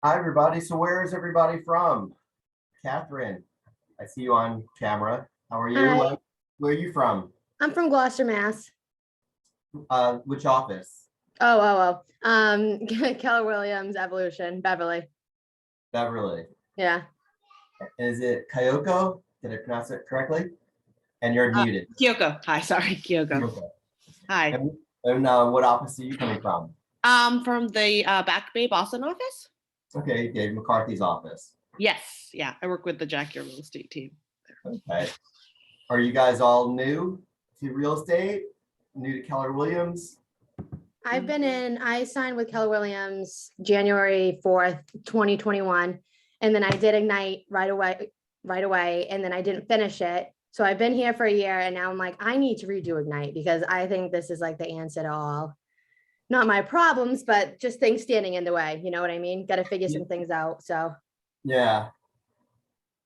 Hi, everybody. So where is everybody from? Catherine, I see you on camera. How are you? Hi, Where are you from? I'm from Gloucester, Mass. Which office? Keller Williams, Evolution, Beverly. Beverly. Yeah. Is it Kyoko? Did I pronounce it correctly? And you're muted. Kyoko. Hi, sorry, Kyoko. Kyoko. Hi. And what office are you coming from? From the Back Bay Boston office. Okay, Dave McCarthy's office. Yes, yeah, I work with the Jack Your Real Estate team. Okay. Are you guys all new to real estate? New to Keller Williams? I signed with Keller Williams January 4th, 2021. And then I did Ignite right away. And then I didn't finish it. So I've been here for a year and now I'm like, I need to redo Ignite because I think this is like the answer to all, not my problems, but just things standing in the way. You know what I mean? Got to figure some things out. So Yeah.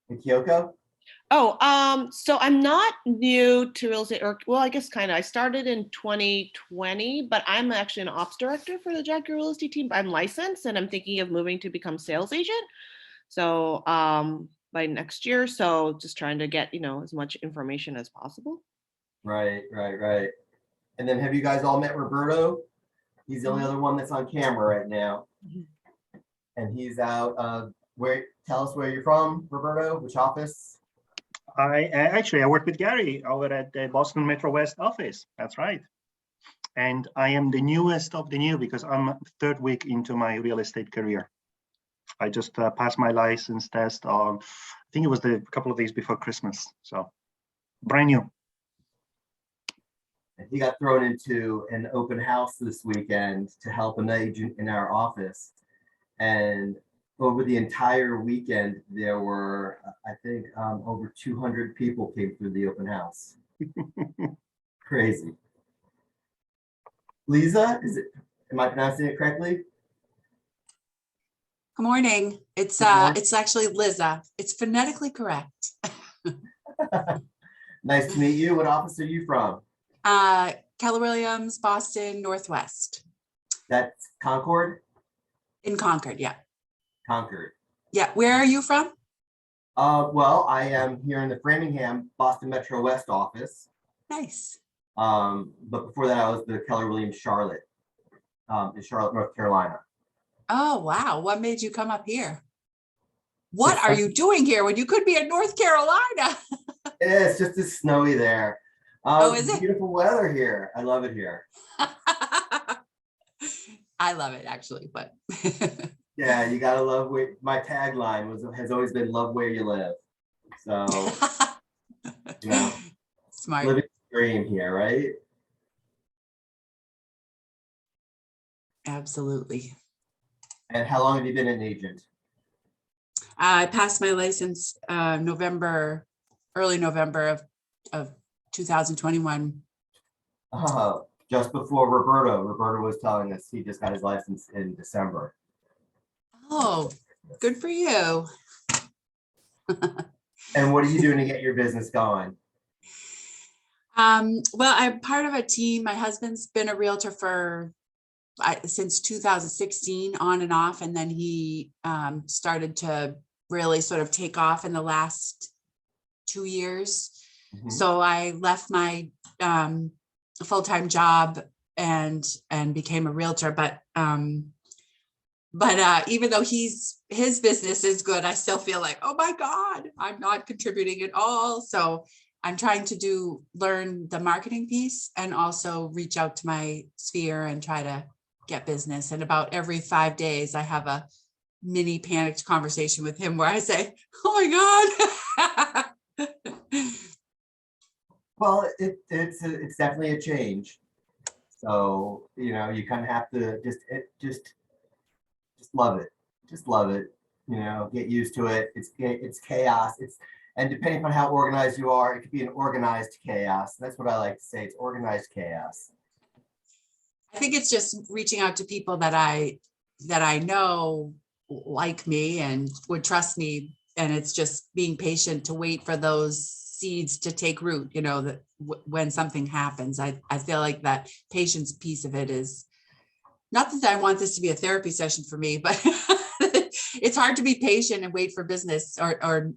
And Kyoko? So I'm not new to real estate, or well, I guess kind of. I started in 2020, but I'm actually an ops director for the Jack Your Real Estate team. I'm licensed and I'm thinking of moving to become sales agent. So by next year, so just trying to get, as much information as possible. Right. And then have you guys all met Roberto? He's the only other one that's on camera right now. And he's out, tell us where you're from, Roberto, which office? I work with Gary over at the Boston Metro West office. That's right. And I am the newest of the new because I'm third week into my real estate career. I just passed my license test on, I think it was a couple of days before Christmas. So brand new. He got thrown into an open house this weekend to help an agent in our office. And over the entire weekend, there were, I think, over 200 people came through the open house. Crazy. Lisa, am I pronouncing it correctly? Good morning. It's actually Liza. It's phonetically correct. Nice to meet you. What office are you from? Keller Williams, Boston Northwest. That's Concord? In Concord, yeah. Concord. Yeah, where are you from? Well, I am here in the Framingham, Boston Metro West office. Nice. But before that, I was the Keller Williams Charlotte, in Charlotte, North Carolina. Oh, wow. What made you come up here? What are you doing here when you could be in North Carolina? Yeah, it's just as snowy there. Oh, is it? Beautiful weather here. I love it here. I love it actually, but Yeah, you gotta love where my tagline has always been love where you live. So smart. Living the dream here, right? Absolutely. And how long have you been an agent? I passed my license early November of 2021. Just before Roberto. Roberto was telling us he just got his license in December. Oh, good for you. And what are you doing to get your business going? Well, I'm part of a team. My husband's been a realtor since 2016 on and off. And then he started to really sort of take off in the last 2 years. Mm-hmm. So I left my full-time job and became a realtor. But even though his business is good, I still feel like, oh my God, I'm not contributing at all. So I'm trying to learn the marketing piece and also reach out to my sphere and try to get business. And about every 5 days, I have a mini panicked conversation with him where I say, oh my God. Well, it's definitely a change. So, you kind of have to just love it. Just love it. Get used to it. It's chaos. And depending on how organized you are, it could be an organized chaos. That's what I like to say. It's organized chaos. I think it's just reaching out to people that I know like me and would trust me. And it's just being patient to wait for those seeds to take root, that when something happens. I feel like that patience piece of it is not that I want this to be a therapy session for me, but it's hard to be patient and wait for business or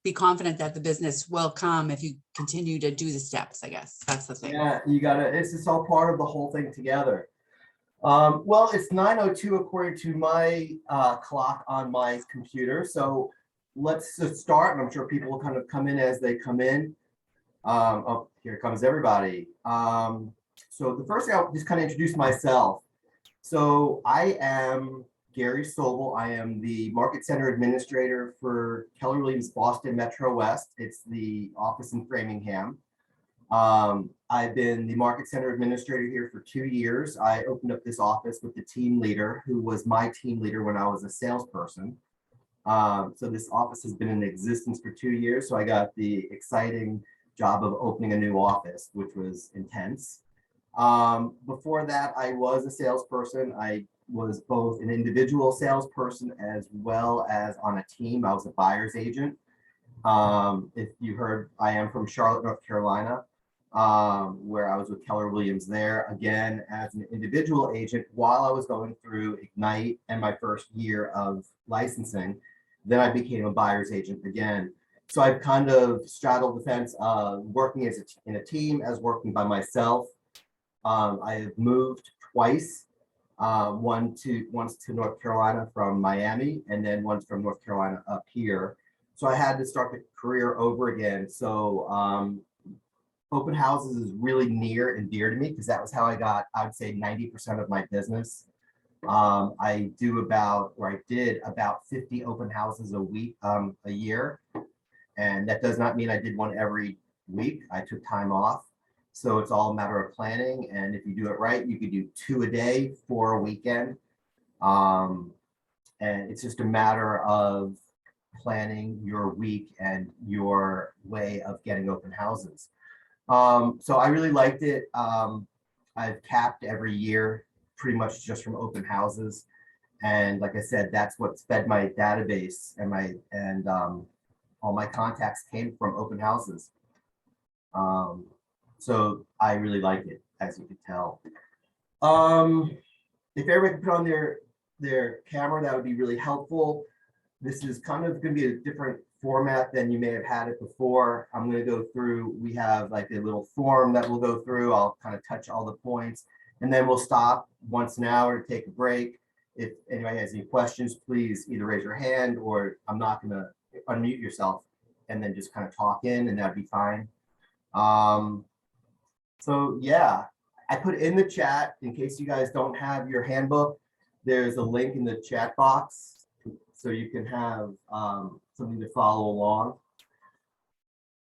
be confident that the business will come if you continue to do the steps, I guess. That's the thing. Yeah, you gotta, it's just all part of the whole thing together. Well, it's 9:02 according to my clock on my computer. So let's just start, and I'm sure people will kind of come in as they come in. Oh, here comes everybody. So the first thing I'll just kind of introduce myself. So I am Gary Sobel. I am the Market Center Administrator for Keller Williams Boston Metro West. It's the office in Framingham. I've been the Market Center Administrator here for 2 years. I opened up this office with the team leader who was my team leader when I was a salesperson. So this office has been in existence for 2 years. So I got the exciting job of opening a new office, which was intense. Before that, I was a salesperson. I was both an individual salesperson as well as on a team. I was a buyer's agent. If you heard, I am from Charlotte, North Carolina, where I was with Keller Williams there, again, as an individual agent while I was going through Ignite and my first year of licensing. Then I became a buyer's agent again. So I've kind of straddled the fence of working as in a team as working by myself. I have moved twice, once to North Carolina from Miami, and then once from North Carolina up here. So I had to start the career over again. So open houses is really near and dear to me because that was how I got, I would say 90% of my business. I did about 50 open houses a year. And that does not mean I did one every week. I took time off. So it's all a matter of planning. And if you do it right, you could do 2 a day for a weekend. And it's just a matter of planning your week and your way of getting open houses. So I really liked it. I've capped every year pretty much just from open houses. And like I said, that's what's fed my database and all my contacts came from open houses. So I really like it, as you could tell. If everybody could put on their camera, that would be really helpful. This is kind of going to be a different format than you may have had it before. I'm going to go through, we have like a little form that we'll go through. I'll kind of touch all the points, and then we'll stop once an hour to take a break. If anybody has any questions, please either raise your hand, or I'm not going to unmute yourself and then just kind of talk in, and that'd be fine. So yeah, I put in the chat, in case you guys don't have your handbook, there's a link in the chat box so you can have something to follow along.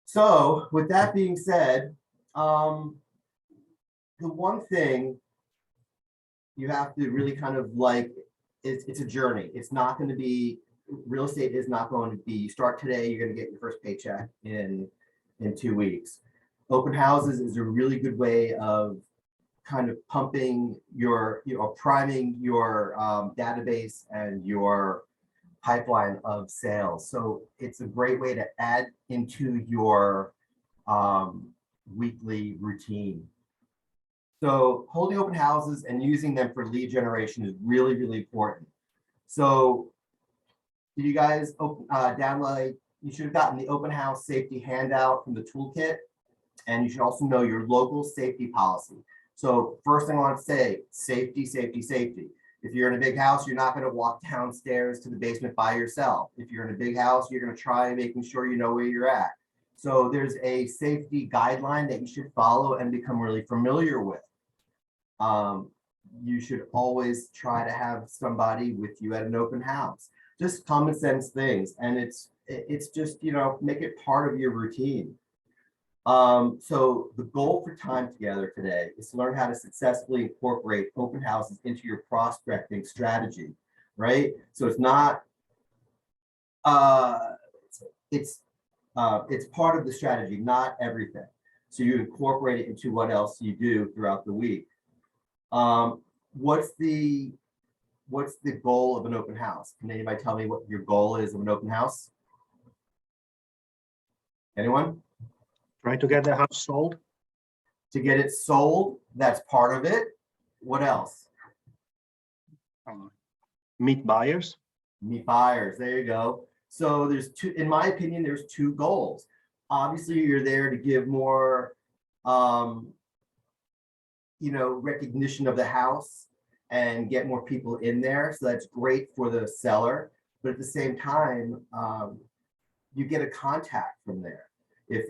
So with that being said, the one thing you have to really kind of like, it's a journey. It's not going to be, real estate is not going to be, you start today, you're going to get your first paycheck in 2 weeks. Open houses is a really good way of kind of pumping your, priming your database and your pipeline of sales. So it's a great way to add into your weekly routine. So holding open houses and using them for lead generation is really, really important. So did you guys download, you should have gotten the open house safety handout from the toolkit, and you should also know your local safety policy. So first thing I want to say, safety, safety, safety. If you're in a big house, you're not going to walk downstairs to the basement by yourself. If you're in a big house, you're going to try making sure you know where you're at. So there's a safety guideline that you should follow and become really familiar with. You should always try to have somebody with you at an open house. Just common sense things. And it's just, make it part of your routine. So the goal for time together today is to learn how to successfully incorporate open houses into your prospecting strategy, right? So it's not, it's part of the strategy, not everything. So you incorporate it into what else you do throughout the week. What's the goal of an open house? Can anybody tell me what your goal is of an open house? Anyone? Try to get the house sold. To get it sold, that's part of it. What else? Meet buyers. Meet buyers, there you go. So there's two, in my opinion, there's two goals. Obviously, you're there to give more, recognition of the house and get more people in there. So that's great for the seller. But at the same time, you get a contact from there. If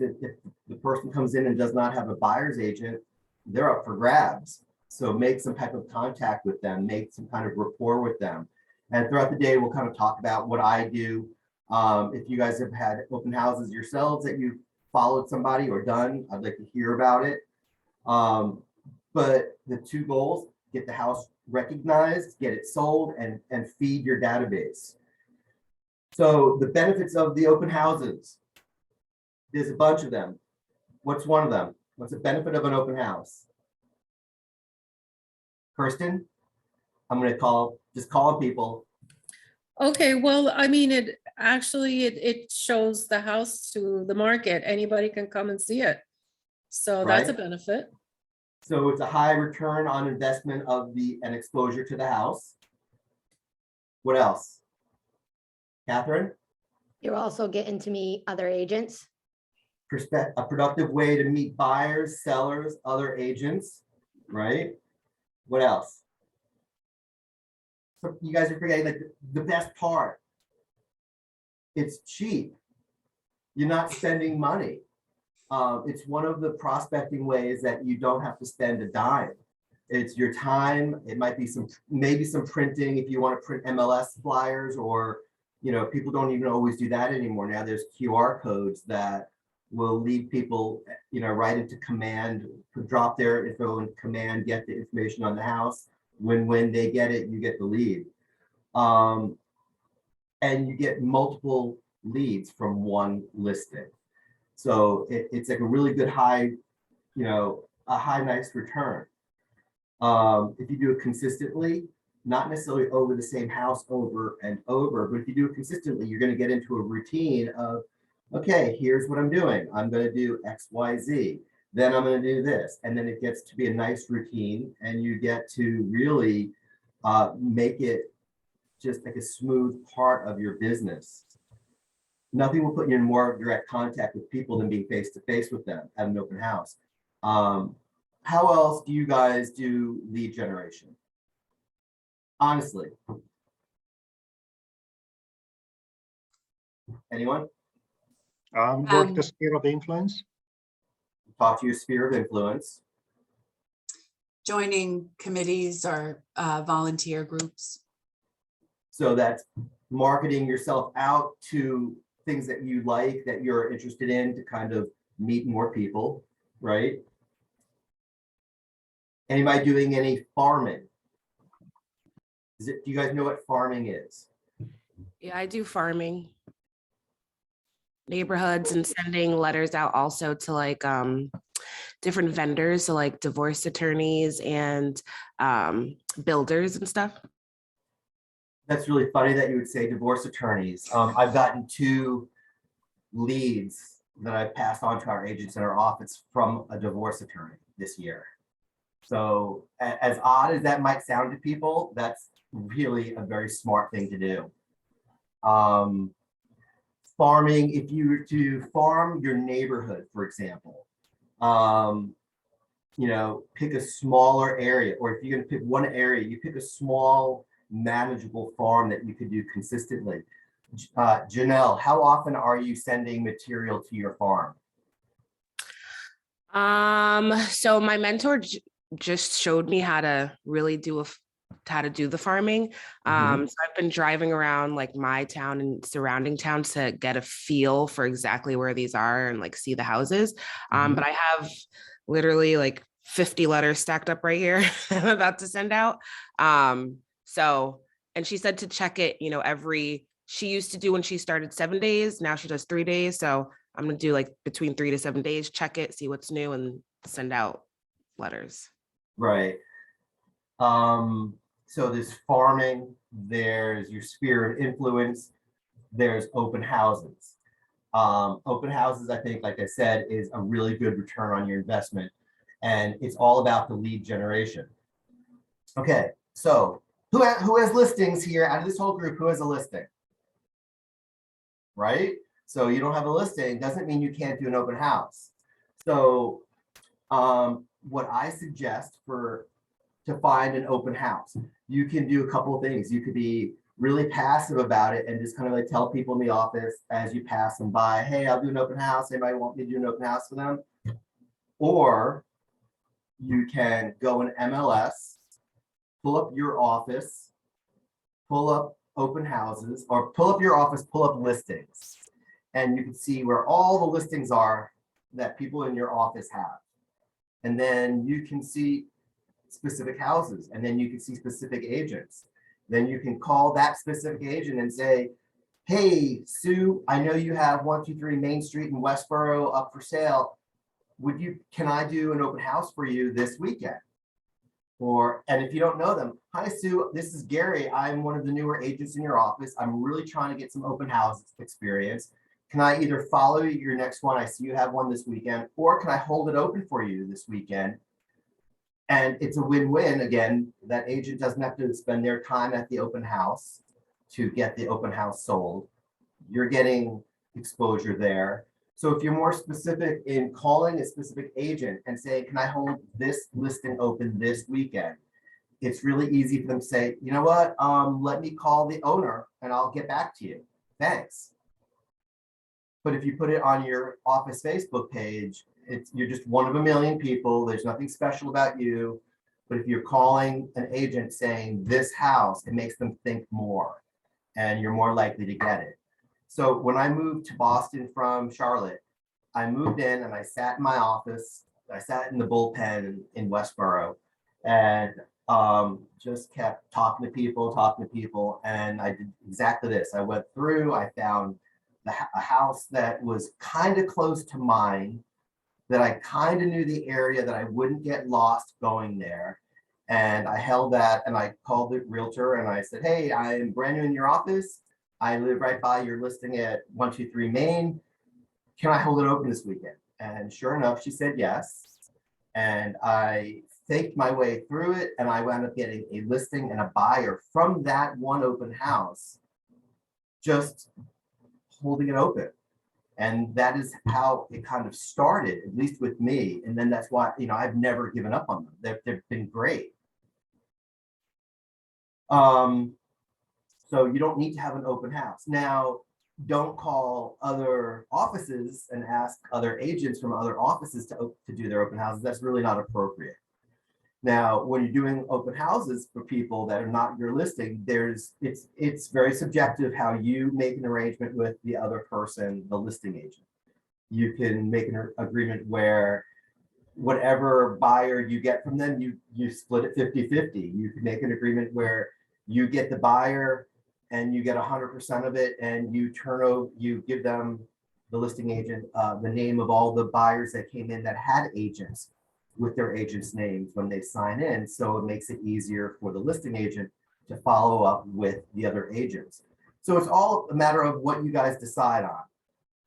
the person comes in and does not have a buyer's agent, they're up for grabs. So make some type of contact with them, make some kind of rapport with them. And throughout the day, we'll kind of talk about what I do. If you guys have had open houses yourselves that you've followed somebody or done, I'd like to hear about it. But the two goals, get the house recognized, get it sold, and feed your database. So the benefits of the open houses, there's a bunch of them. What's one of them? What's the benefit of an open house? Kirsten, I'm going to just call people. Okay, well, I mean, it actually, it shows the house to the market. Anybody can come and see it. So that's a Right. benefit. So it's a high return on investment and exposure to the house. What else? Catherine? You're also getting to meet other agents. A productive way to meet buyers, sellers, other agents, right? What else? So you guys are forgetting like the best part. It's cheap. You're not spending money. It's one of the prospecting ways that you don't have to spend a dime. It's your time. It might be maybe some printing if you want to print MLS flyers, or people don't even always do that anymore. Now there's QR codes that will lead people, right into command, drop their info in command, get the information on the house. When they get it, you get the lead. And you get multiple leads from one listing. So it's like a really good high, nice return. If you do it consistently, not necessarily over the same house over and over, but if you do it consistently, you're going to get into a routine of, okay, here's what I'm doing. I'm going to do X, Y, Z. Then I'm going to do this. And then it gets to be a nice routine, and you get to really make it just like a smooth part of your business. Nothing will put you in more direct contact with people than being face-to-face with them at an open house. How else do you guys do lead generation? Honestly. Anyone? Work the sphere of influence. Talk to your sphere of influence. Joining committees or volunteer groups. So that's marketing yourself out to things that you like, that you're interested in, to kind of meet more people, right? Anybody doing any farming? Do you guys know what farming is? Yeah, I do farming. Neighborhoods and sending letters out also to like different vendors, so like divorce attorneys and builders and stuff. That's really funny that you would say divorce attorneys. I've gotten 2 leads that I've passed on to our agents in our office from a divorce attorney this year. So as odd as that might sound to people, that's really a very smart thing to do. Farming, if you were to farm your neighborhood, for example, pick a smaller area, or if you're going to pick one area, you pick a small manageable farm that you could do consistently. Janelle, how often are you sending material to your farm? So my mentor just showed me how to really do the farming. So I've been driving around like my town and surrounding towns to get a feel for exactly where these are and like see the houses. But I have literally like 50 letters stacked up right here I'm about to send out. So, and she said to check it, she used to do when she started 7 days, now she does 3 days. So I'm gonna do like between 3 to 7 days, check it, see what's new, and send out letters. Right. So there's farming, there's your sphere of influence, there's open houses. Open houses, I think, like I said, is a really good return on your investment, and it's all about the lead generation. Okay, so who has listings here out of this whole group? Who has a listing? Right? So you don't have a listing doesn't mean you can't do an open house. So what I suggest to find an open house, you can do a couple of things. You could be really passive about it and just kind of like tell people in the office as you pass them by, hey, I'll do an open house. Anybody want me to do an open house for them? Or you can go in MLS, pull up your office, pull up open houses, or pull up your office, pull up listings. And you can see where all the listings are that people in your office have. And then you can see specific houses, and then you can see specific agents. Then you can call that specific agent and say, hey, Sue, I know you have 123 Main Street in Westboro up for sale. Can I do an open house for you this weekend? And if you don't know them, hi, Sue, this is Gary. I'm one of the newer agents in your office. I'm really trying to get some open house experience. Can I either follow your next one? I see you have one this weekend, or can I hold it open for you this weekend? And it's a win-win. Again, that agent doesn't have to spend their time at the open house to get the open house sold. You're getting exposure there. So if you're more specific in calling a specific agent and saying, can I hold this listing open this weekend? It's really easy for them to say, you know what, let me call the owner and I'll get back to you. Thanks. But if you put it on your office Facebook page, you're just one of a million people. There's nothing special about you. But if you're calling an agent saying this house, it makes them think more and you're more likely to get it. So when I moved to Boston from Charlotte, I moved in and I sat in my office. I sat in the bullpen in Westboro and just kept talking to people. And I did exactly this. I went through, I found a house that was kind of close to mine, that I kind of knew the area, that I wouldn't get lost going there. And I held that and I called the realtor and I said, hey, I'm brand new in your office. I live right by your listing at 123 Main. Can I hold it open this weekend? And sure enough, she said yes. And I faked my way through it and I wound up getting a listing and a buyer from that one open house, just holding it open. And that is how it kind of started, at least with me. And then that's why, I've never given up on them. They've been great. So you don't need to have an open house. Now, don't call other offices and ask other agents from other offices to do their open houses. That's really not appropriate. Now, when you're doing open houses for people that are not your listing, it's very subjective how you make an arrangement with the other person, the listing agent. You can make an agreement where whatever buyer you get from them, you split it 50-50. You can make an agreement where you get the buyer and you get 100% of it, and you give them, the listing agent, the name of all the buyers that came in that had agents with their agents' names when they sign in. So it makes it easier for the listing agent to follow up with the other agents. So it's all a matter of what you guys decide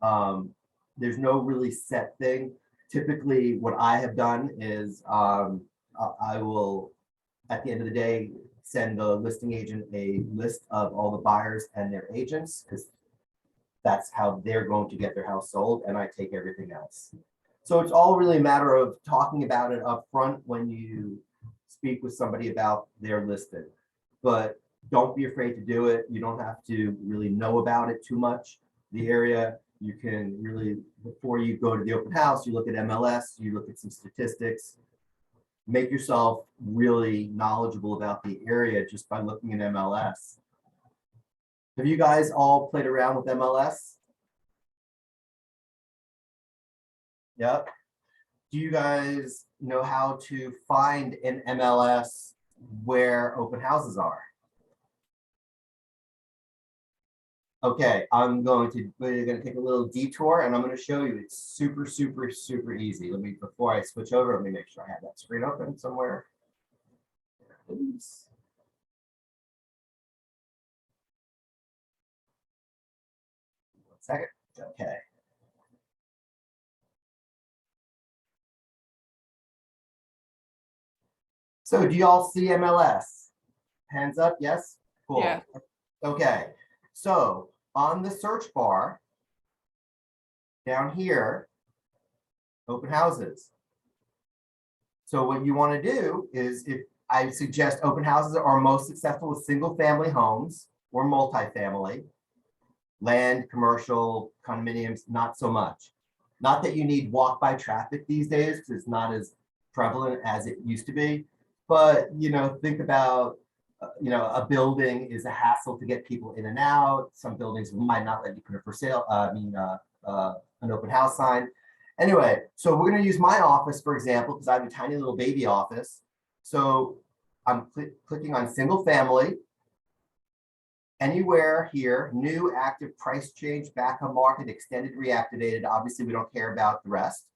on. There's no really set thing. Typically, what I have done is I will, at the end of the day, send the listing agent a list of all the buyers and their agents, because that's how they're going to get their house sold, and I take everything else. So it's all really a matter of talking about it up front when you speak with somebody about their listing. But don't be afraid to do it. You don't have to really know about it too much. The area, you can really, before you go to the open house, you look at MLS, you look at some statistics, make yourself really knowledgeable about the area just by looking at MLS. Have you guys all played around with MLS? Yep. Do you guys know how to find in MLS where open houses are? Okay, we're gonna take a little detour and I'm gonna show you. It's super, super, super easy. Before I switch over, let me make sure I have that screen open somewhere. Oops. One second, okay. So do y'all see MLS? hands up, yes? Cool. Yeah. Okay, so on the search bar, down here, open houses. So what you want to do is, if I suggest open houses are most successful with single family homes or multifamily, land, commercial, condominiums, not so much. Not that you need walk-by traffic these days, because it's not as prevalent as it used to be. But, think about, a building is a hassle to get people in and out. Some buildings might not let you put a for sale, an open house sign. Anyway, so we're going to use my office, for example, because I have a tiny little baby office. So I'm clicking on single family. Anywhere here, new, active, price change, back on market, extended, reactivated. Obviously, we don't care about the rest.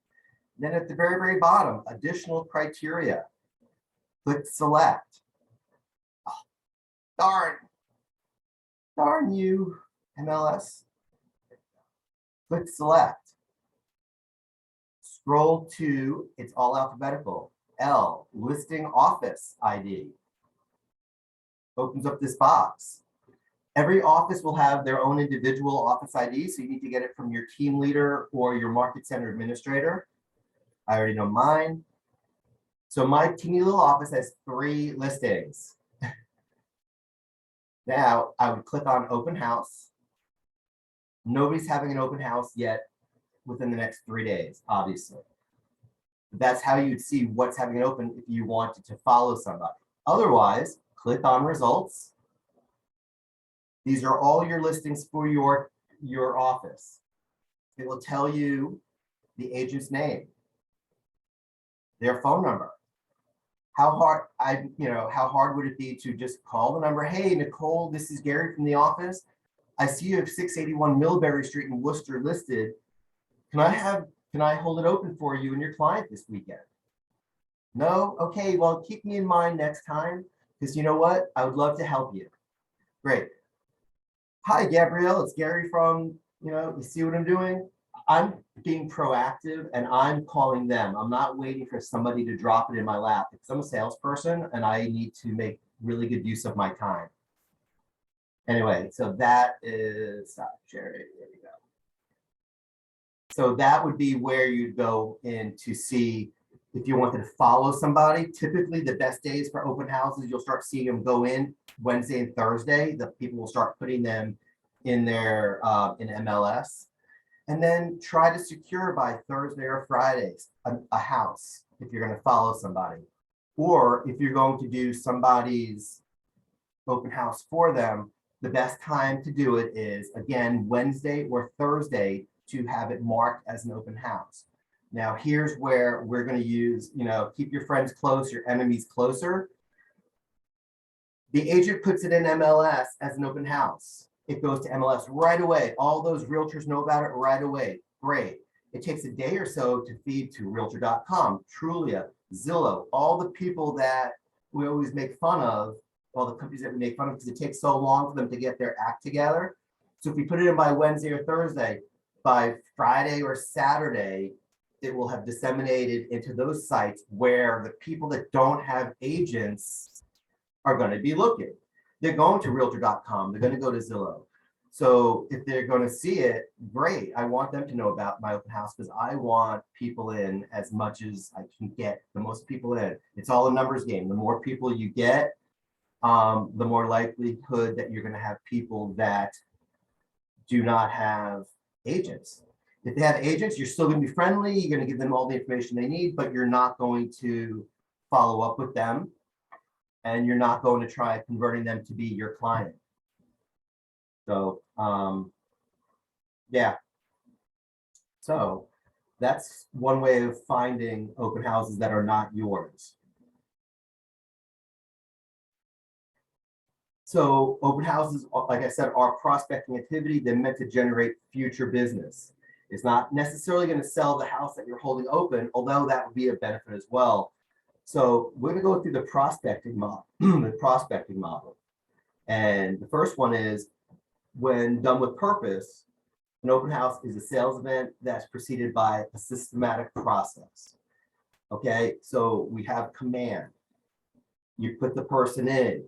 Then at the very, very bottom, additional criteria. Click select. Oh, darn you, MLS. Click select. Scroll to, it's all alphabetical. L, listing office ID. Opens up this box. Every office will have their own individual office ID, so you need to get it from your team leader or your market center administrator. I already know mine. So my teeny little office has 3 listings. Now I would click on open house. Nobody's having an open house yet within the next 3 days, obviously. That's how you'd see what's having an open if you wanted to follow somebody. Otherwise, click on results. These are all your listings for your office. It will tell you the agent's name, their phone number. How hard would it be to just call the number? Hey, Nicole, this is Gary from the office. I see you have 681 Millbury Street in Worcester listed. Can I hold it open for you and your client this weekend? No? Okay, well, keep me in mind next time, because you know what? I would love to help you. Great. Hi, Gabrielle, it's Gary from, you see what I'm doing? I'm being proactive and I'm calling them. I'm not waiting for somebody to drop it in my lap, because I'm a salesperson and I need to make really good use of my time. Anyway, so that is, stop sharing, there we go. So that would be where you'd go in to see if you wanted to follow somebody. Typically the best days for open houses, you'll start seeing them go in Wednesday and Thursday. The people will start putting them in their in MLS, and then try to secure by Thursday or Fridays a house if you're going to follow somebody, or if you're going to do somebody's open house for them. The best time to do it is, again, Wednesday or Thursday, to have it marked as an open house. Now, here's where we're going to use, keep your friends close, your enemies closer. The agent puts it in MLS as an open house. It goes to MLS right away. All those realtors know about it right away. Great. It takes a day or so to feed to realtor.com, Trulia, Zillow, all the people that we always make fun of, all the companies that we make fun of, because it takes so long for them to get their act together. So if we put it in by Wednesday or Thursday, by Friday or Saturday, it will have disseminated into those sites where the people that don't have agents are going to be looking. They're going to realtor.com. They're going to go to Zillow. So if they're going to see it, great. I want them to know about my open house, because I want people in as much as I can get the most people in. It's all a numbers game. The more people you get, the more likelihood that you're going to have people that do not have agents. If they have agents, you're still going to be friendly. You're going to give them all the information they need, but you're not going to follow up with them. And you're not going to try converting them to be your client. So, yeah. So that's one way of finding open houses that are not yours. So open houses, like I said, are prospecting activity. They're meant to generate future business. It's not necessarily going to sell the house that you're holding open, although that would be a benefit as well. So we're going to go through the prospecting model, And the first one is, when done with purpose, an open house is a sales event that's preceded by a systematic process. Okay, so we have command. You put the person in,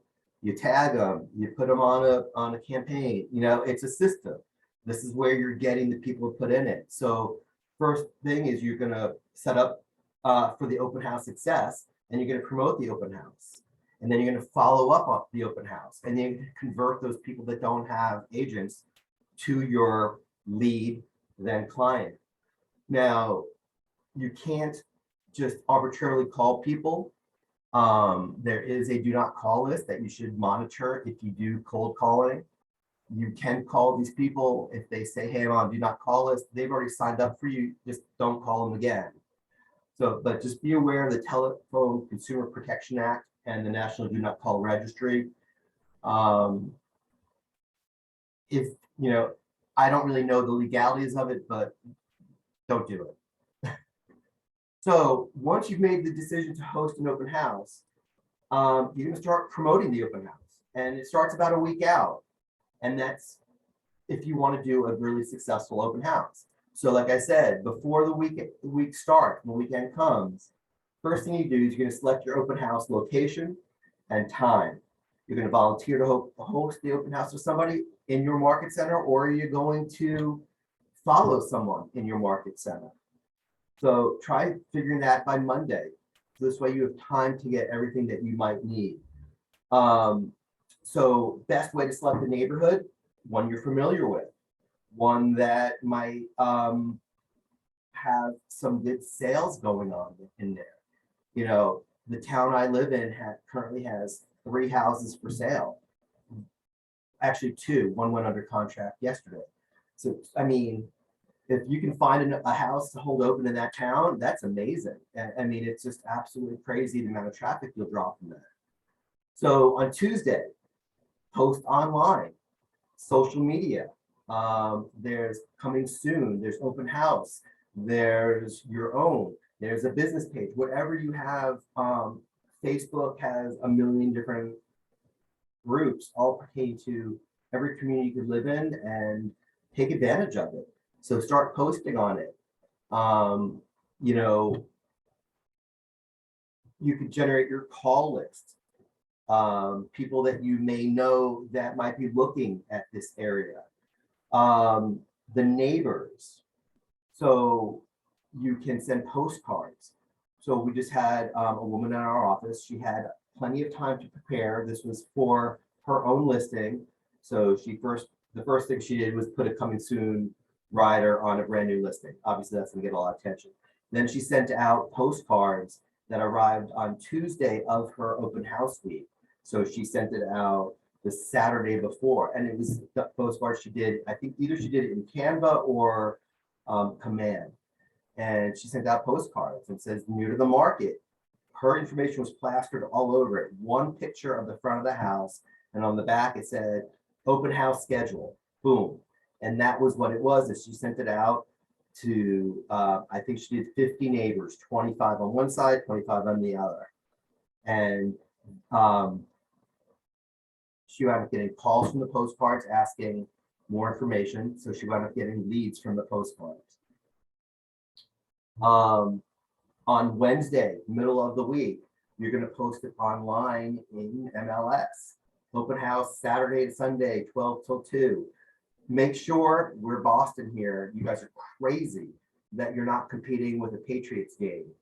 you tag them, you put them on a campaign. You know, it's a system. This is where you're getting the people to put in it. So first thing is you're gonna set up for the open house success, and you're gonna promote the open house. And then you're gonna follow up on the open house, and then convert those people that don't have agents to your lead, then client. Now, you can't just arbitrarily call people. There is a do not call list that you should monitor if you do cold calling. You can call these people if they say, hey, I'm on do not call list. They've already signed up for you. Just don't call them again. So, but just be aware of the Telephone Consumer Protection Act and the National Do Not Call Registry. If, you know, I don't really know the legalities of it, but don't do it. So once you've made the decision to host an open house, you're gonna start promoting the open house, and it starts about a week out. And that's if you want to do a really successful open house. So like I said, before the week starts, when the weekend comes, first thing you do is you're going to select your open house location and time. You're going to volunteer to host the open house with somebody in your market center, or you're going to follow someone in your market center. So try figuring that by Monday. So this way you have time to get everything that you might need. So best way to select the neighborhood, one you're familiar with, one that might have some good sales going on in there. You know, the town I live in currently has 3 houses for sale. Actually 2, one went under contract yesterday. So, I mean, if you can find a house to hold open in that town, that's amazing. I mean, it's just absolutely crazy the amount of traffic you'll draw from that. So on Tuesday, post online, social media. There's coming soon, there's open house, there's your own, there's a business page, whatever you have. Facebook has a million different groups, all pertain to every community you could live in, and take advantage of it. So start posting on it. You know, you could generate your call list. People that you may know that might be looking at this area. The neighbors. So you can send postcards. So we just had a woman in our office. She had plenty of time to prepare. This was for her own listing. So the first thing she did was put a coming soon rider on a brand new listing. Obviously that's gonna get a lot of attention. Then she sent out postcards that arrived on Tuesday of her open house week. So she sent it out the Saturday before, and it was the postcards she did. I think either she did it in Canva or Command, and she sent out postcards and says new to the market. Her information was plastered all over it. One picture of the front of the house, and on the back it said open house schedule. Boom, and that was what it was. As she sent it out to, I think she did 50 neighbors, 25 on one side, 25 on the other, and she wound up getting calls from the postcards asking more information. So she wound up getting leads from the postcards. On Wednesday, middle of the week, you're going to post it online in MLS. Open house Saturday to Sunday, 12 till 2. Make sure, we're Boston here, you guys are crazy that you're not competing with a Patriots game.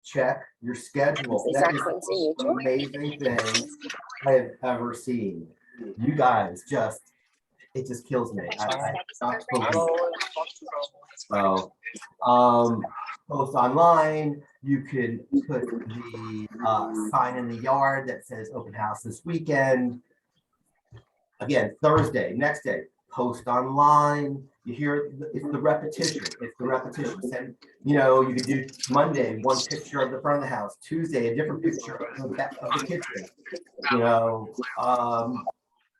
Check your schedule. That is the most amazing thing I have ever seen. You guys just, it just kills me. So, post online, you can put the sign in the yard that says open house this weekend. Again, Thursday, next day, post online. You hear it's the repetition. It's the repetition. And, you know, you could do Monday, one picture of the front of the house. Tuesday, a different picture of the back of the kitchen. You know,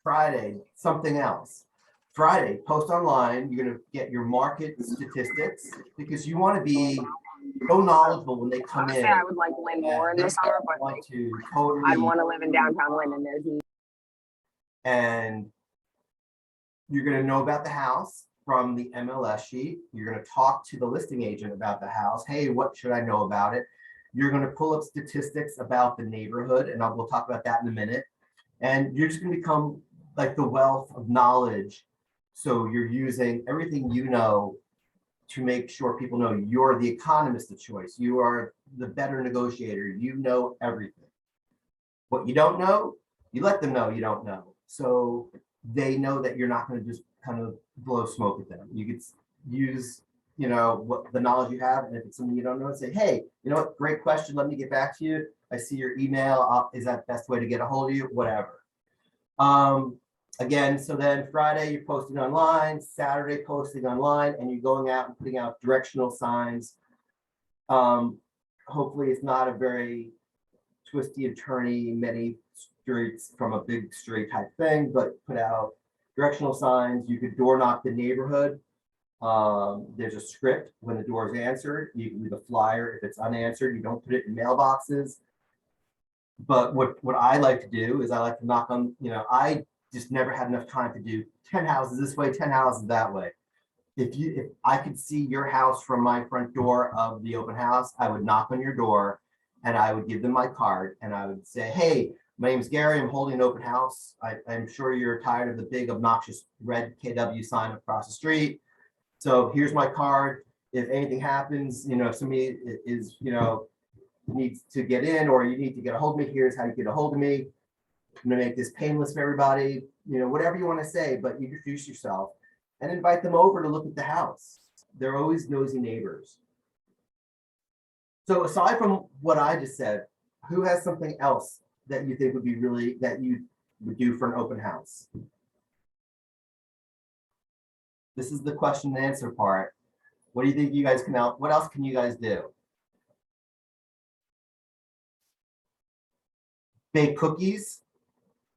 Friday, something else. Friday, post online. You're gonna get your market statistics because you want to be so knowledgeable when they come in. I would like Lynn more in the summer, but like, I'd want to live in downtown Lynn, and there's. And you're going to know about the house from the MLS sheet. You're going to talk to the listing agent about the house. Hey, what should I know about it? You're going to pull up statistics about the neighborhood, and we'll talk about that in a minute. And you're just gonna become like the wealth of knowledge. So you're using everything you know to make sure people know you're the economist of choice. You are the better negotiator. You know everything. What you don't know, you let them know you don't know. So they know that you're not going to just kind of blow smoke at them. You could use, what the knowledge you have, and if it's something you don't know, say, hey, you know what, great question. Let me get back to you. I see your email. Is that the best way to get a hold of you? Whatever. Again, so then Friday you're posting online, Saturday posting online, and you're going out and putting out directional signs. Hopefully it's not a very twisty and turny, many streets from a big street type thing, but put out directional signs. You could door knock the neighborhood. There's a script when the door is answered. You can leave a flyer if it's unanswered. You don't put it in mailboxes. But what I like to do is I like to knock on, I just never had enough time to do 10 houses this way, 10 houses that way. If I could see your house from my front door of the open house, I would knock on your door and I would give them my card and I would say, hey, my name is Gary. I'm holding an open house. I'm sure you're tired of the big obnoxious red KW sign across the street. So here's my card. If anything happens, if somebody is, needs to get in or you need to get a hold of me, here's how you get a hold of me. I'm gonna make this painless for everybody, whatever you want to say, but you introduce yourself and invite them over to look at the house. They're always nosy neighbors. So aside from what I just said, who has something else that you think would be really, that you would do for an open house? This is the question and answer part. What do you think you guys can what else can you guys do? Bake cookies?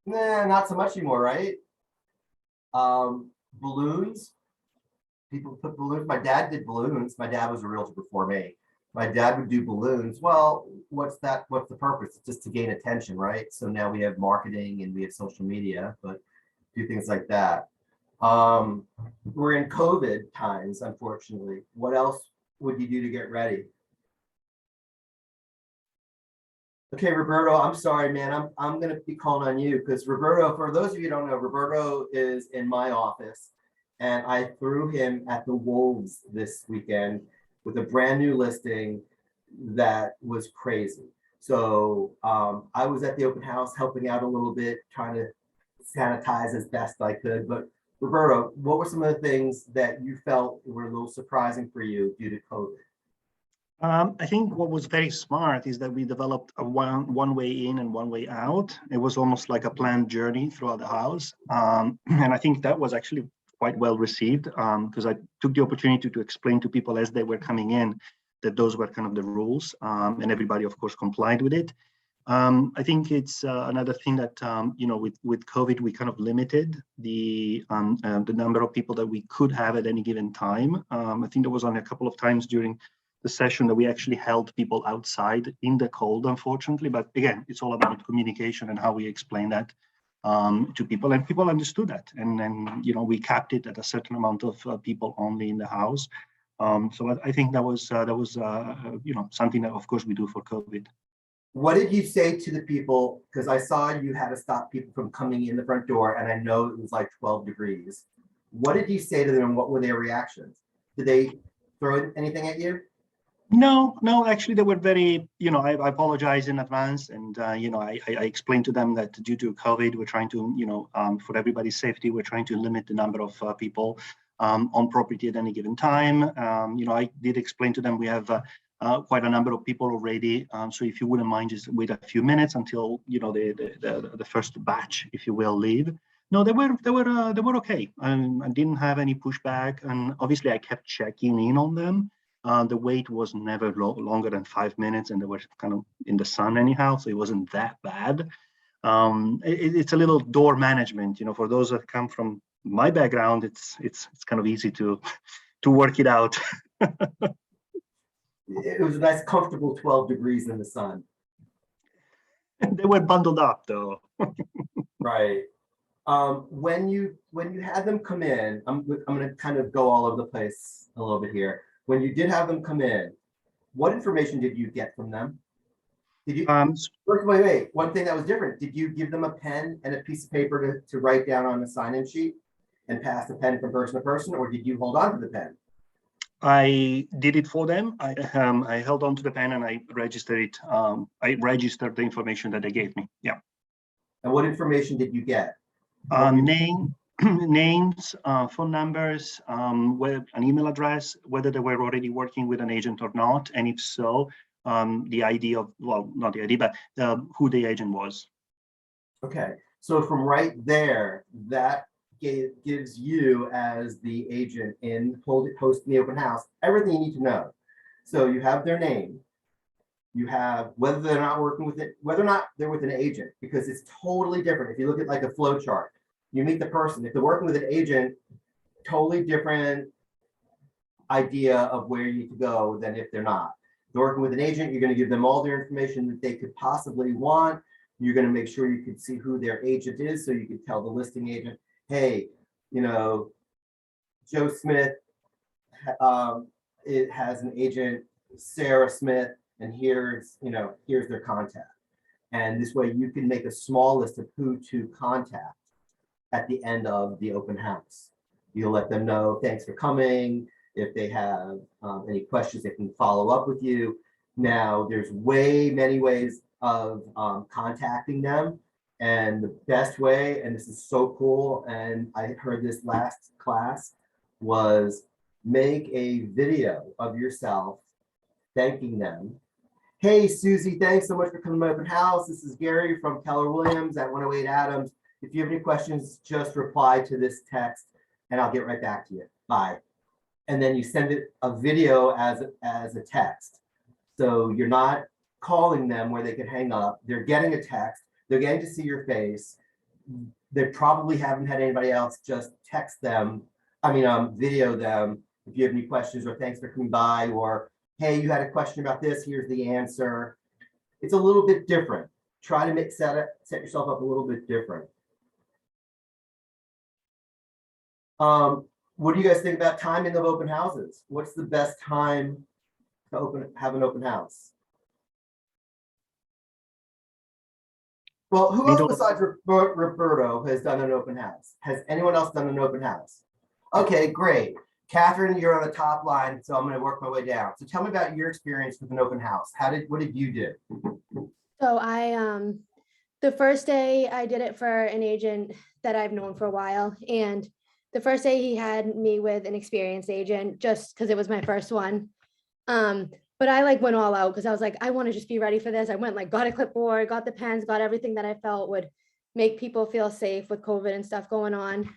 Nah, not so much anymore, right? Balloons. People put balloons. My dad did balloons. My dad was a realtor before me. My dad would do balloons. Well, what's that? What's the purpose? It's just to gain attention, right? So now we have marketing and we have social media, but do things like that. We're in COVID times, unfortunately. What else would you do to get ready? Okay, Roberto, I'm sorry, man. I'm gonna be calling on you because Roberto, for those of you who don't know, Roberto is in my office and I threw him at the wolves this weekend with a brand new listing that was crazy. So I was at the open house helping out a little bit, trying to sanitize as best I could. But Roberto, what were some of the things that you felt were a little surprising for you due to COVID? I think what was very smart is that we developed a one way in and one way out. It was almost like a planned journey throughout the house. And I think that was actually quite well received because I took the opportunity to explain to people as they were coming in that those were kind of the rules and everybody, of course, complied with it. I think it's another thing that, with COVID, we kind of limited the number of people that we could have at any given time. I think there was only a couple of times during the session that we actually held people outside in the cold, unfortunately. But again, it's all about communication and how we explain that to people, and people understood that. And then, we capped it at a certain amount of people only in the house. So I think that was something that, of course, we do for COVID. What did you say to the people? Because I saw you had to stop people from coming in the front door, and I know it was like 12 degrees. What did you say to them, and what were their reactions? Did they throw anything at you? No, actually, they were very, I apologize in advance. And, I explained to them that due to COVID, we're trying to, for everybody's safety, we're trying to limit the number of people on property at any given time. I did explain to them we have quite a number of people already. So if you wouldn't mind, just wait a few minutes until, the first batch, if you will, leave. No, they were okay. I didn't have any pushback. And obviously, I kept checking in on them. The wait was never longer than 5 minutes, and they were kind of in the sun anyhow, so it wasn't that bad. It's a little door management, for those that come from my background. It's kind of easy to work it out. It was a nice, comfortable 12 degrees in the sun. They were bundled up, though. Right. When you had them come in, I'm going to kind of go all over the place a little bit here. When you did have them come in, what information did you get from them? Did you, s- wait, one thing that was different, did you give them a pen and a piece of paper to write down on a sign-in sheet and pass the pen from person to person, or did you hold on to the pen? I did it for them. I held on to the pen and I registered it. I registered the information that they gave me. Yeah. And what information did you get? What were you- Name, names, phone numbers, an email address, whether they were already working with an agent or not, and if so, the ID of, well, not the ID, but who the agent was. Okay, so from right there, that gives you as the agent in hosting the open house, everything you need to know. So you have their name, you have whether they're not working with it, whether or not they're with an agent, because it's totally different. If you look at like a flow chart, you meet the person. If they're working with an agent, totally different idea of where you need to go than if they're not. If they're working with an agent, you're going to give them all their information that they could possibly want. You're going to make sure you can see who their agent is, so you can tell the listing agent, hey, you know, Joe Smith, it has an agent, Sarah Smith, and here's, you know, here's their contact. And this way you can make a small list of who to contact at the end of the open house. You'll let them know, thanks for coming. If they have any questions, they can follow up with you. Now, there's many ways of contacting them. And the best way, and this is so cool, and I heard this last class, was make a video of yourself thanking them. Hey, Susie, thanks so much for coming to my open house. This is Gary from Keller Williams at 108 Adams. If you have any questions, just reply to this text and I'll get right back to you. Bye. And then you send it a video as a text. So you're not calling them where they can hang up. They're getting a text. They're getting to see your face. They probably haven't had anybody else just text them. Video them if you have any questions, or thanks for coming by, or hey, you had a question about this, here's the answer. It's a little bit different. Try to set yourself up a little bit different. What do you guys think about timing of open houses? What's the best time to have an open house? Well, who else besides Roberto has done an open house? Has anyone else done an open house? Okay, great. Catherine, you're on the top line, so I'm going to work my way down. So tell me about your experience with an open house. What did you do? So the first day I did it for an agent that I've known for a while, and the first day he had me with an experienced agent just because it was my first one. But I went all out because I was like, I want to just be ready for this. I went got a clipboard, got the pens, got everything that I felt would make people feel safe with COVID and stuff going on.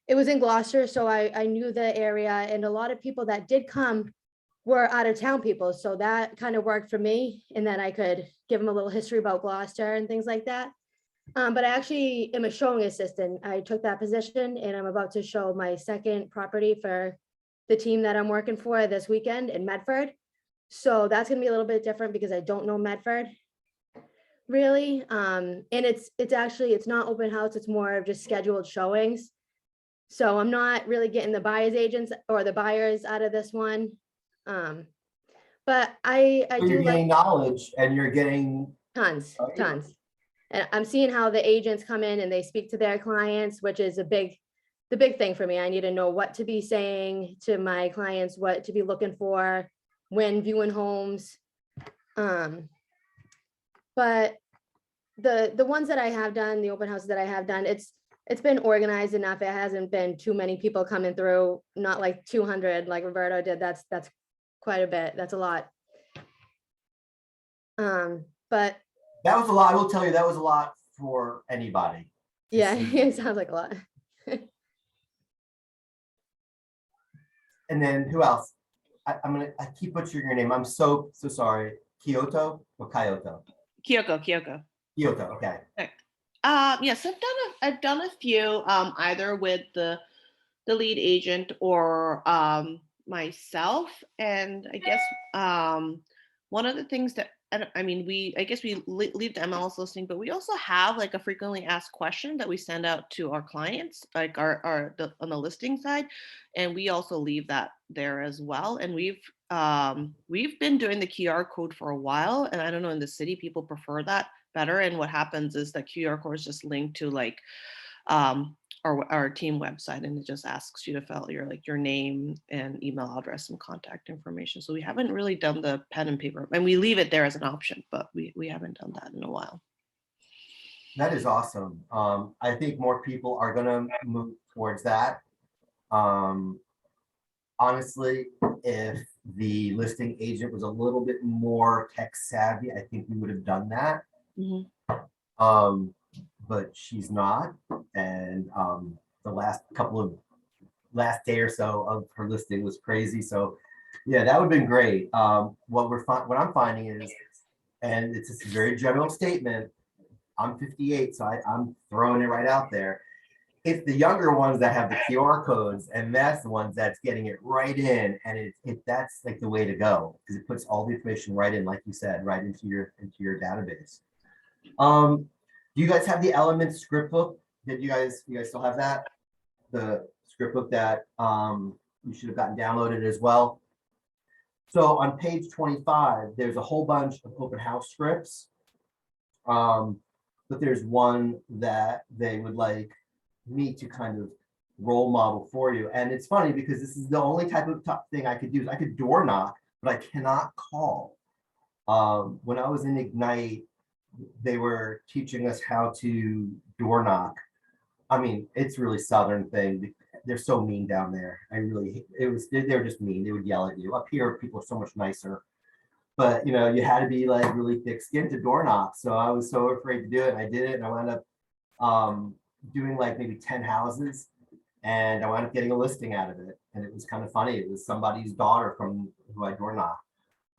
It was in Gloucester, so I knew the area, and a lot of people that did come were out of town people. So that kind of worked for me. And then I could give them a little history about Gloucester and things like that. But I actually am a showing assistant. I took that position and I'm about to show my second property for the team that I'm working for this weekend in Medford. So that's gonna be a little bit different because I don't know Medford really. And it's not open house, it's more of just scheduled showings. So I'm not really getting the buyer's agents or the buyers out of this one. But I So you're do getting like knowledge and you're getting tons. Oh, yeah. And I'm seeing how the agents come in and they speak to their clients, which is the big thing for me. I need to know what to be saying to my clients, what to be looking for when viewing homes. But the ones that I have done, the open houses that I have done, it's been organized enough. It hasn't been too many people coming through, not like 200 like Roberto did. That's quite a bit. That's a lot. But That was a lot. I will tell you, that was a lot for anybody. yeah, it sounds like a lot. And then who else? I keep butchering your name. I'm so sorry. Kyoto or Kyoto? Kyoko. Kyoto. Okay. Yes, I've done a few, either with the lead agent or myself. And I guess one of the things that we leave the MLS listing, but we also have a frequently asked question that we send out to our clients, on the listing side, and we also leave that there as well. And we've we've been doing the QR code for a while, and I don't know, in the city, people prefer that better. And what happens is the QR code is just linked to like our team website, and it just asks you to fill your name and email address and contact information. So we haven't really done the pen and paper, and we leave it there as an option, but we haven't done that in a while. That is awesome. I think more people are gonna move towards that. Honestly, if the listing agent was a little bit more tech savvy, I think we would have done that. Mhm. But she's not. And the last day or so of her listing was crazy. So yeah, that would have been great. What I'm finding is, and it's a very general statement, I'm 58, so I'm throwing it right out there. It's the younger ones that have the QR codes, and that's the ones that's getting it right in, and that's like the way to go, because it puts all the information right in, like you said, right into your database. Do you guys have the Element script book? Did you guys still have that? The script book that you should have gotten downloaded as well. So on page 25, there's a whole bunch of open house scripts. But there's one that they would like me to kind of role model for you. And it's funny because this is the only type of thing I could do. I could door knock, but I cannot call. When I was in Ignite, they were teaching us how to door knock. I mean, it's really Southern thing. They're so mean down there. they were just mean. They would yell at you. Up here, people are so much nicer. But you had to be like really thick-skinned to door knock. So I was so afraid to do it. And I did it, and I wound up doing like maybe 10 houses, and I wound up getting a listing out of it. And it was kind of funny. It was somebody's daughter from who I door knocked.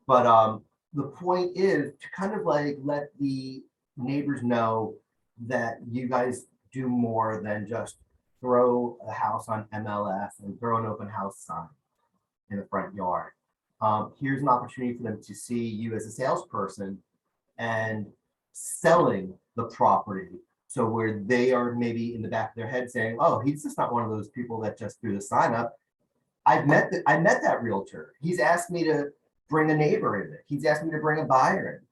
But the point is to kind of like let the neighbors know that you guys do more than just throw a house on MLS and throw an open house sign in the front yard. Here's an opportunity for them to see you as a salesperson and selling the property. So where they are maybe in the back of their head saying, oh, he's just not one of those people that just threw the sign up. I met that realtor. He's asked me to bring a neighbor in. He's asked me to bring a buyer in.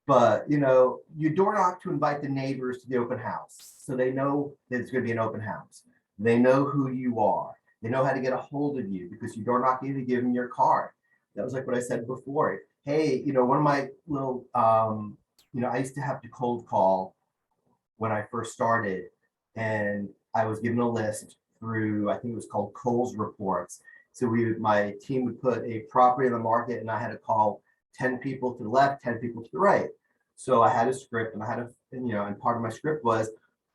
But you door knock to invite the neighbors to the open house. So they know that it's going to be an open house. They know who you are. They know how to get a hold of you because you door knock you to give them your card. That was like what I said before. Hey, one of my little, I used to have to cold call when I first started, and I was given a list through, I think it was called Kohl's Reports. So my team would put a property in the market, and I had to call 10 people to the left, 10 people to the right. So I had a script, and I had and part of my script was,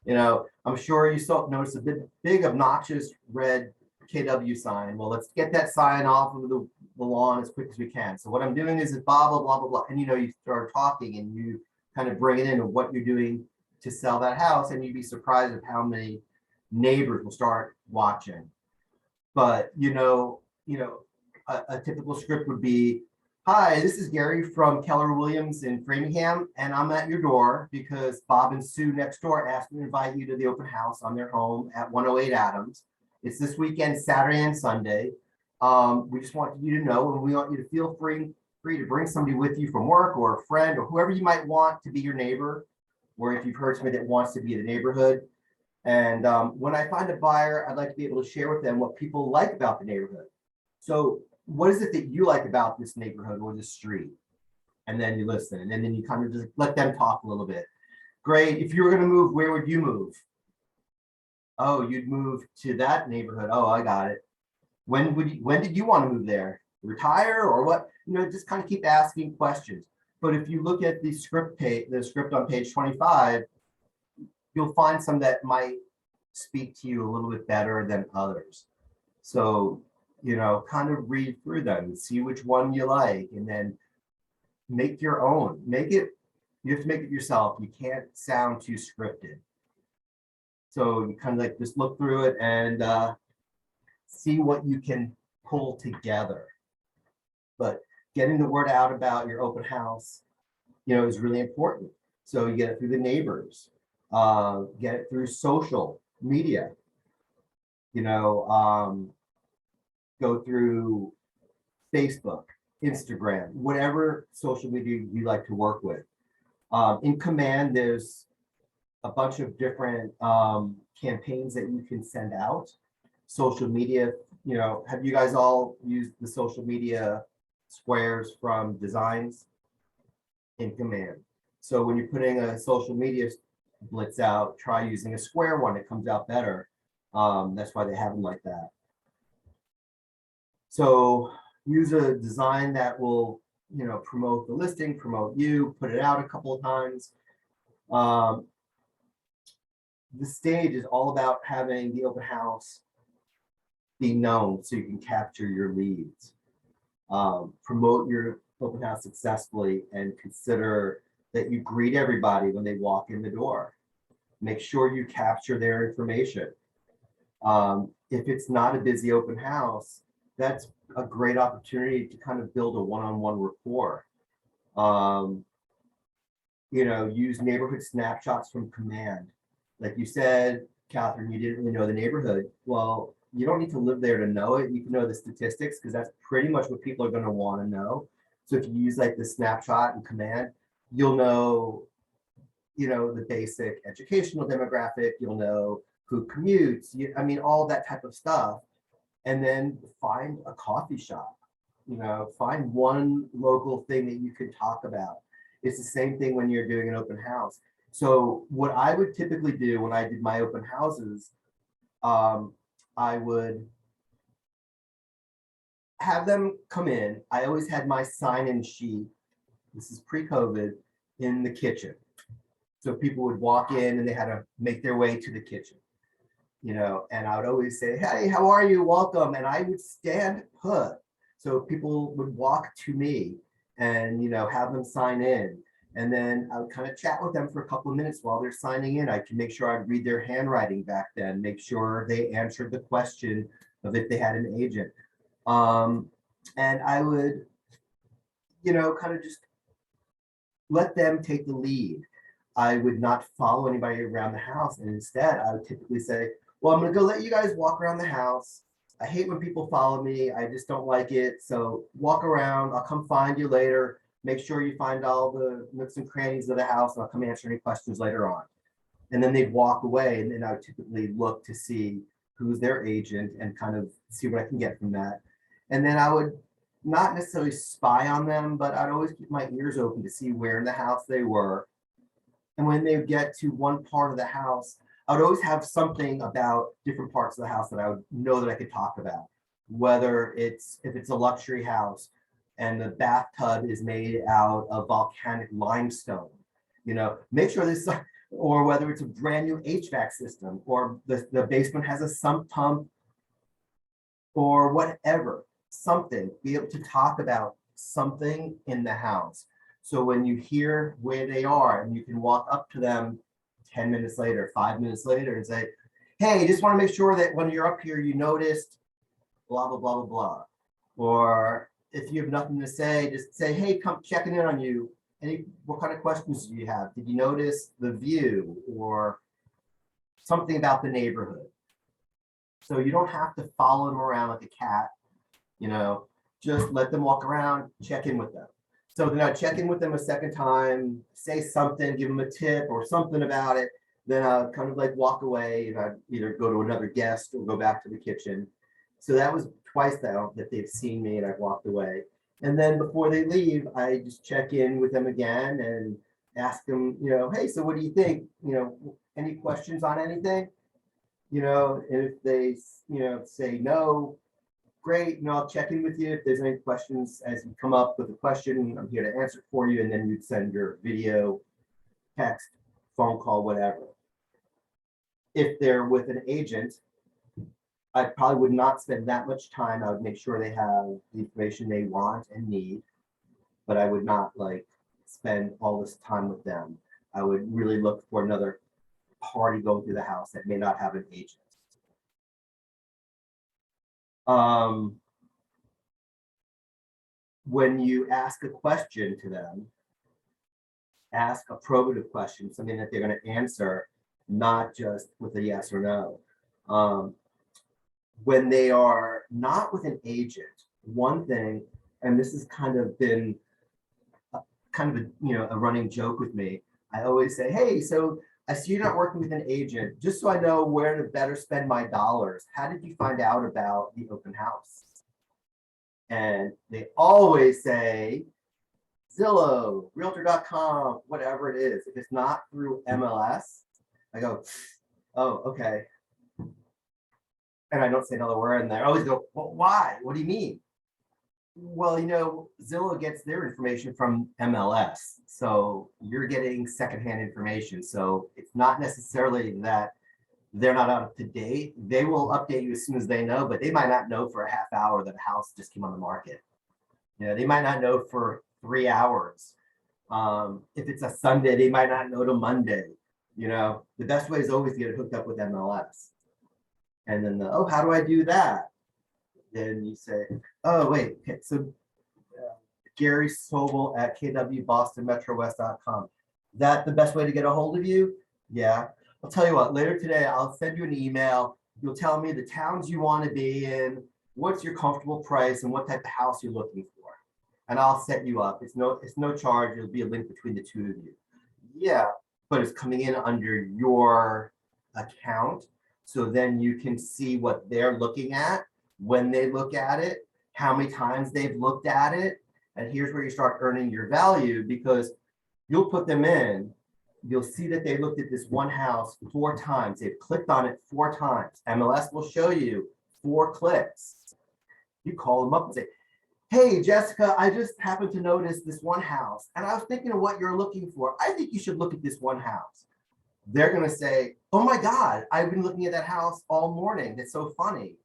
I'm sure you noticed a big obnoxious red KW sign. Well, let's get that sign off of the lawn as quick as we can. So what I'm doing is blah, blah, blah, blah, blah. And, you start talking and you kind of bring it in of what you're doing to sell that house. And you'd be surprised at how many neighbors will start watching. But, a typical script would be, hi, this is Gary from Keller Williams in Framingham, and I'm at your door because Bob and Sue next door asked me to invite you to the open house on their home at 108 Adams. It's this weekend, Saturday and Sunday. We just want you to know, and we want you to feel free to bring somebody with you from work or a friend or whoever you might want to be your neighbor, or if you've heard somebody that wants to be in the neighborhood. And when I find a buyer, I'd like to be able to share with them what people like about the neighborhood. So what is it that you like about this neighborhood or this street? And then you listen, and then you kind of just let them talk a little bit. Great. If you were going to move, where would you move? Oh, you'd move to that neighborhood. Oh, I got it. When did you want to move there? Retire or what? Just kind of keep asking questions. But if you look at the script on page 25, you'll find some that might speak to you a little bit better than others. So, kind of read through them, see which one you like, and then make your own. You have to make it yourself. You can't sound too scripted. So you kind of like just look through it and see what you can pull together. But getting the word out about your open house, is really important. So you get it through the neighbors, get it through social media, go through Facebook, Instagram, whatever social media you like to work with. In Command, there's a bunch of different campaigns that you can send out. Social media, have you guys all used the social media squares from Designs in Command? So when you're putting a social media blitz out, try using a square one. It comes out better. That's why they have them like that. So use a design that will, promote the listing, promote you, put it out a couple of times. The stage is all about having the open house be known so you can capture your leads. Promote your open house successfully and consider that you greet everybody when they walk in the door. Make sure you capture their information. If it's not a busy open house, that's a great opportunity to kind of build a one-on-one rapport. Use neighborhood snapshots from Command. Like you said, Catherine, you didn't really know the neighborhood. Well, you don't need to live there to know it. You can know the statistics because that's pretty much what people are going to want to know. So if you use like the snapshot and Command, you'll know, the basic educational demographic, you'll know who commutes, all that type of stuff. And then find a coffee shop, find one local thing that you can talk about. It's the same thing when you're doing an open house. So what I would typically do when I did my open houses, I would have them come in. I always had my sign-in sheet, this is pre-COVID, in the kitchen. So people would walk in and they had to make their way to the kitchen, and I would always say, hey, how are you? Welcome. And I would stand put. So people would walk to me and, have them sign in. And then I would kind of chat with them for a couple of minutes while they're signing in. I can make sure I'd read their handwriting back then, make sure they answered the question of if they had an agent. And I would, kind of just let them take the lead. I would not follow anybody around the house. And instead, I would typically say, well, I'm going to go let you guys walk around the house. I hate when people follow me. I just don't like it. So walk around. I'll come find you later. Make sure you find all the nooks and crannies of the house, and I'll come answer any questions later on. And then they'd walk away, and then I would typically look to see who's their agent and kind of see what I can get from that. And then I would not necessarily spy on them, but I'd always keep my ears open to see where in the house they were. And when they get to one part of the house, I would always have something about different parts of the house that I would know that I could talk about. Whether if it's a luxury house and the bathtub is made out of volcanic limestone, make sure this, or whether it's a brand new HVAC system, or the basement has a sump pump, or whatever, something, be able to talk about something in the house. So when you hear where they are and you can walk up to them 10 minutes later, 5 minutes later and say, hey, just want to make sure that when you're up here, you noticed blah, blah, blah, blah, blah. Or if you have nothing to say, just say, hey, come checking in on you. What kind of questions do you have? Did you notice the view or something about the neighborhood? So you don't have to follow them around like a cat, just let them walk around, check in with them. So then I check in with them a second time, say something, give them a tip or something about it. Then I'll kind of like walk away and I'd either go to another guest or go back to the kitchen. So that was twice now that they've seen me and I've walked away. And then before they leave, I just check in with them again and ask them, hey, so what do you think? Any questions on anything? And if they, say no, great, I'll check in with you. If there's any questions as you come up with a question, I'm here to answer for you. And then you'd send your video, text, phone call, whatever. If they're with an agent, I probably would not spend that much time. I would make sure they have the information they want and need, but I would not spend all this time with them. I would really look for another party going through the house that may not have an agent. When you ask a question to them, ask a probative question, something that they're going to answer, not just with a yes or no. When they are not with an agent, one thing and this has kind of been kind of a running joke with me. I always say, hey, so I see you're not working with an agent. Just so I know where to better spend my dollars, how did you find out about the open house? And they always say Zillow, Realtor.com, whatever it is. If it's not through MLS, I go, oh, okay. And I don't say another word, and I always go, well, why? What do you mean? Well, Zillow gets their information from MLS. So you're getting secondhand information. So it's not necessarily that they're not up to date. They will update you as soon as they know, but they might not know for a half hour that a house just came on the market. They might not know for 3 hours. If it's a Sunday, they might not know till Monday. The best way is always to get hooked up with MLS. And then how do I do that? Then you say, oh, wait, okay, so Gary Sobel at kwbostonmetrowest.com. Is that the best way to get a hold of you? Yeah. I'll tell you what, later today, I'll send you an email. You'll tell me the towns you want to be in, what's your comfortable price, and what type of house you're looking for. And I'll set you up. It's no charge. It'll be a link between the two of you. Yeah, but it's coming in under your account. So then you can see what they're looking at, when they look at it, how many times they've looked at it. And here's where you start earning your value, because you'll put them in. You'll see that they looked at this one house 4 times. They've clicked on it 4 times. MLS will show you 4 clicks. You call them up and say, hey, Jessica, I just happened to notice this one house, and I was thinking of what you're looking for. I think you should look at this one house. They're going to say, oh my God, I've been looking at that house all morning. That's so funny.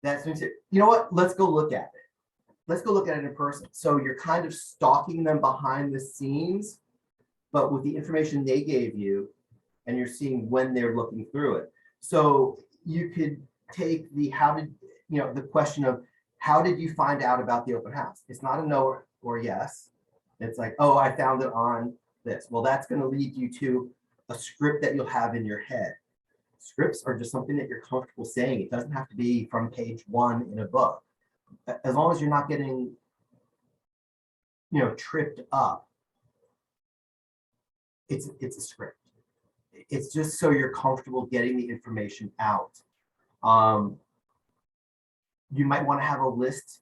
That's when you say, you know what? Let's go look at it. Let's go look at it in person. So you're kind of stalking them behind the scenes, but with the information they gave you, and you're seeing when they're looking through it. So you could take the the question of how did you find out about the open house? It's not a no or yes. It's like, oh, I found it on this. Well, that's going to lead you to a script that you'll have in your head. Scripts are just something that you're comfortable saying. It doesn't have to be from page 1 in a book. As long as you're not getting, tripped up, it's a script. It's just so you're comfortable getting the information out. You might want to have a list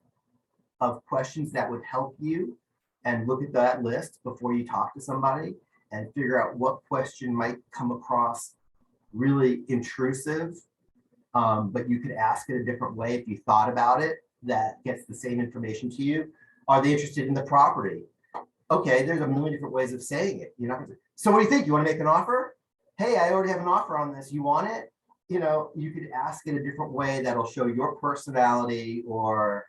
of questions that would help you, and look at that list before you talk to somebody and figure out what question might come across really intrusive, but you could ask it a different way if you thought about it, that gets the same information to you. Are they interested in the property? Okay, there's a million different ways of saying it. You're not gonna say, so what do you think? You want to make an offer? Hey, I already have an offer on this. You want it? You could ask it a different way that'll show your personality, or,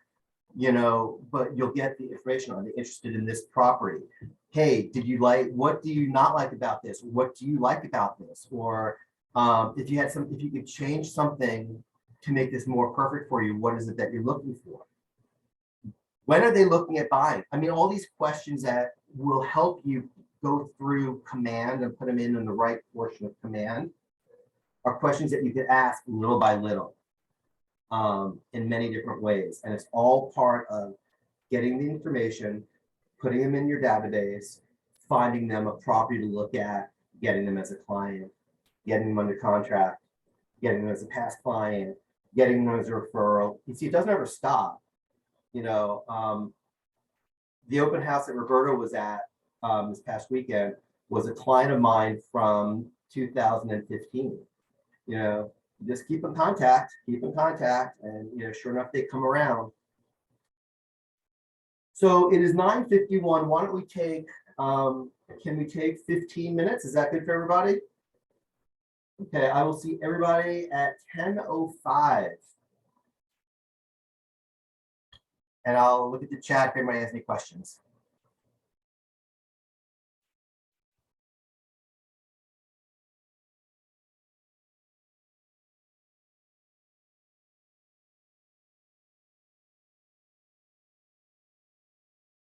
but you'll get the information. Are they interested in this property? Hey, what do you not like about this? What do you like about this? Or if you could change something to make this more perfect for you, what is it that you're looking for? When are they looking at buying? I mean, all these questions that will help you go through command and put them in the right portion of command are questions that you could ask little by little, in many different ways. And it's all part of getting the information, putting them in your database, finding them a property to look at, getting them as a client, getting them under contract, getting them as a past client, getting them as a referral. You see, it doesn't ever stop. The open house that Roberto was at this past weekend was a client of mine from 2015. Just keep in contact, and sure enough, they come around. So it is 9:51. Why don't we take, can we take 15 minutes? Is that good for everybody? Okay, I will see everybody at 10:05. And I'll look at the chat if anybody has any questions.